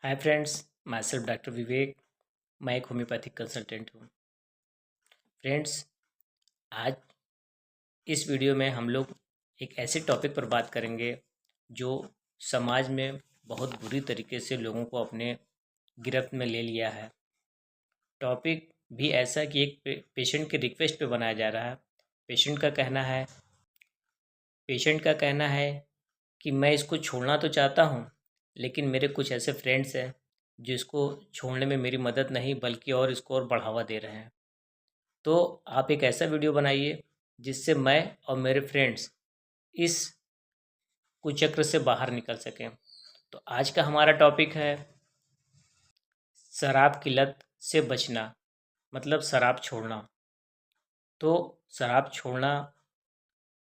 Hi friends, my self doctor Vivek. मैं एक homeopathic consultant हूँ। फ्रेंड्स, आज इस वीडियो में हम लोग एक ऐसे टॉपिक पर बात करेंगे जो समाज में बहुत बुरी तरीके से लोगों को अपने गिरफ्त में ले लिया है। टॉपिक भी ऐसा कि एक पेशेंट के रिक्वेस्ट पे बनाया जा रहा है। पेशेंट का कहना है पेशेंट का कहना है कि मैं इसको छोड़ना तो चाहता हूँ, लेकिन मेरे कुछ ऐसे फ्रेंड्स हैं जो इसको छोड़ने में मेरी मदद नहीं बल्कि और इसको और बढ़ावा दे रहे हैं। तो आप एक ऐसा वीडियो बनाइए जिससे मैं और मेरे फ्रेंड्स इस कुचक्र से बाहर निकल सकें। तो आज का हमारा टॉपिक है शराब की लत से बचना, मतलब शराब छोड़ना। तो शराब छोड़ना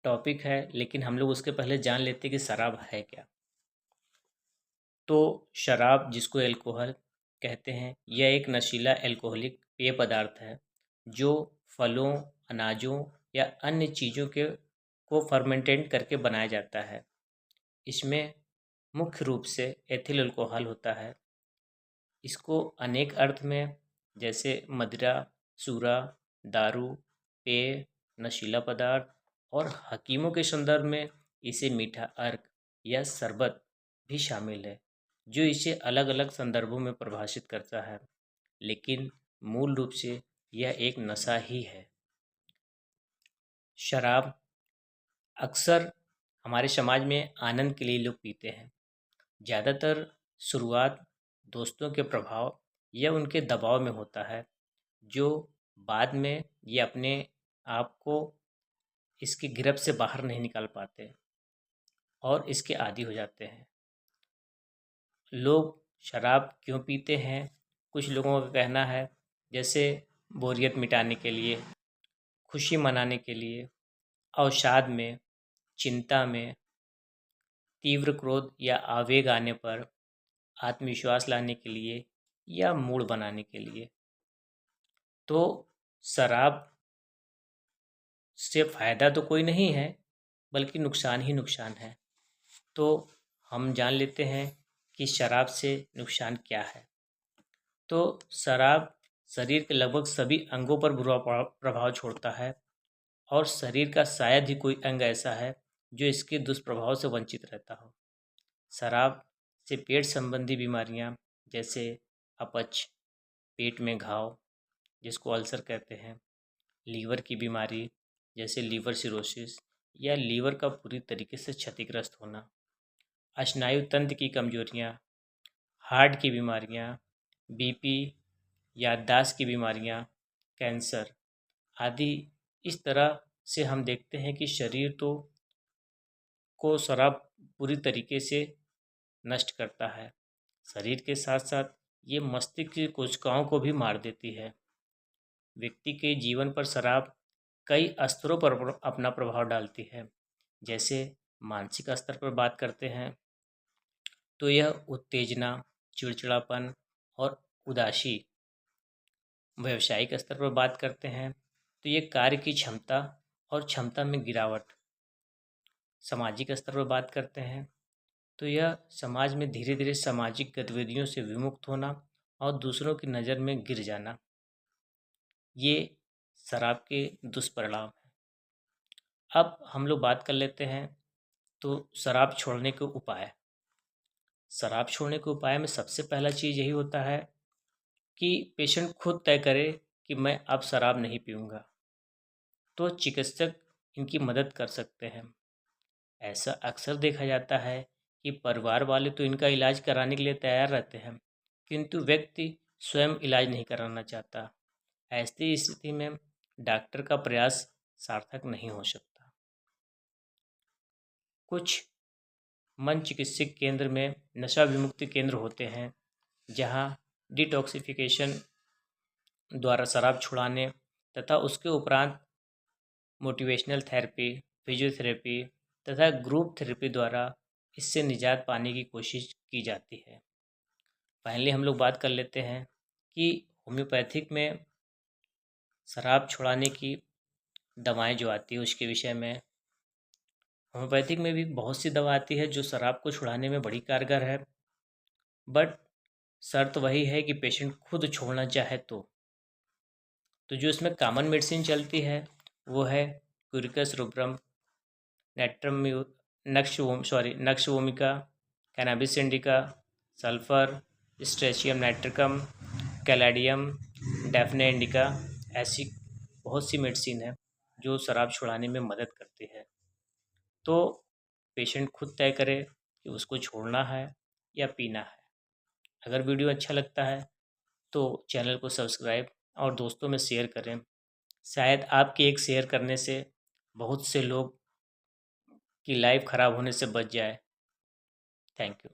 टॉपिक है, लेकिन हम लोग उसके पहले जान लेते हैं कि शराब है क्या। तो शराब, जिसको अल्कोहल कहते हैं, यह एक नशीला अल्कोहलिक पेय पदार्थ है जो फलों, अनाजों या अन्य चीज़ों के को फर्मेंटेट करके बनाया जाता है। इसमें मुख्य रूप से एथिल अल्कोहल होता है। इसको अनेक अर्थ में, जैसे मदिरा, सूरा, दारू, पेय, नशीला पदार्थ और हकीमों के संदर्भ में इसे मीठा अर्क या शरबत भी शामिल है, जो इसे अलग अलग संदर्भों में परिभाषित करता है, लेकिन मूल रूप से यह एक नशा ही है। शराब अक्सर हमारे समाज में आनंद के लिए लोग पीते हैं। ज़्यादातर शुरुआत दोस्तों के प्रभाव या उनके दबाव में होता है, जो बाद में ये अपने आप को इसकी गिरफ्त से बाहर नहीं निकाल पाते और इसके आदी हो जाते हैं। लोग शराब क्यों पीते हैं? कुछ लोगों का कहना है जैसे बोरियत मिटाने के लिए, खुशी मनाने के लिए, अवसाद में, चिंता में, तीव्र क्रोध या आवेग आने पर, आत्मविश्वास लाने के लिए या मूड बनाने के लिए। तो शराब से फ़ायदा तो कोई नहीं है, बल्कि नुकसान ही नुकसान है। तो हम जान लेते हैं कि शराब से नुकसान क्या है। तो शराब शरीर के लगभग सभी अंगों पर बुरा प्रभाव छोड़ता है और शरीर का शायद ही कोई अंग ऐसा है जो इसके दुष्प्रभाव से वंचित रहता हो। शराब से पेट संबंधी बीमारियां जैसे अपच, पेट में घाव जिसको अल्सर कहते हैं, लीवर की बीमारी जैसे लीवर सिरोसिस या लीवर का पूरी तरीके से क्षतिग्रस्त होना, स्नायु तंत्र की कमजोरियाँ, हार्ट की बीमारियाँ, बीपी, याददाश्त की बीमारियाँ, कैंसर आदि। इस तरह से हम देखते हैं कि शरीर तो को शराब पूरी तरीके से नष्ट करता है। शरीर के साथ साथ ये मस्तिष्क की कोशिकाओं को भी मार देती है। व्यक्ति के जीवन पर शराब कई स्तरों पर अपना प्रभाव डालती है। जैसे मानसिक स्तर पर बात करते हैं तो यह उत्तेजना, चिड़चिड़ापन और उदासी। व्यावसायिक स्तर पर बात करते हैं तो ये कार्य की क्षमता और क्षमता में गिरावट। सामाजिक स्तर पर बात करते हैं तो यह समाज में धीरे धीरे सामाजिक गतिविधियों से विमुक्त होना और दूसरों की नज़र में गिर जाना। ये शराब के दुष्परिणाम हैं। अब हम लोग बात कर लेते हैं तो शराब छोड़ने के उपाय। शराब छोड़ने के उपाय में सबसे पहला चीज़ यही होता है कि पेशेंट खुद तय करे कि मैं अब शराब नहीं पीऊँगा। तो चिकित्सक इनकी मदद कर सकते हैं। ऐसा अक्सर देखा जाता है कि परिवार वाले तो इनका इलाज कराने के लिए तैयार रहते हैं, किंतु व्यक्ति स्वयं इलाज नहीं कराना चाहता। ऐसी स्थिति में डॉक्टर का प्रयास सार्थक नहीं हो सकता। कुछ मन चिकित्सक केंद्र में नशा विमुक्ति केंद्र होते हैं, जहां डिटॉक्सिफिकेशन द्वारा शराब छुड़ाने तथा उसके उपरांत मोटिवेशनल थेरेपी, फिजियोथेरेपी तथा ग्रुप थेरेपी द्वारा इससे निजात पाने की कोशिश की जाती है। पहले हम लोग बात कर लेते हैं कि होम्योपैथिक में शराब छुड़ाने की दवाएं जो आती है उसके विषय में। होम्योपैथिक में भी बहुत सी दवा आती है जो शराब को छुड़ाने में बड़ी कारगर है, बट शर्त वही है कि पेशेंट खुद छोड़ना चाहे तो जो इसमें कॉमन मेडिसिन चलती है वो है क्यूरिकस रूब्रम, natrum nux vomica, cannabis indica, sulphur, स्ट्रेशियम नाइट्रिकम, कैलेडियम, डेफने इंडिका। ऐसी बहुत सी मेडिसिन है जो शराब छुड़ाने में मदद करती है। तो पेशेंट खुद तय करे कि उसको छोड़ना है या पीना है। अगर वीडियो अच्छा लगता है तो चैनल को सब्सक्राइब और दोस्तों में शेयर करें। शायद आपके एक शेयर करने से बहुत से लोग की लाइफ ख़राब होने से बच जाए। Thank you.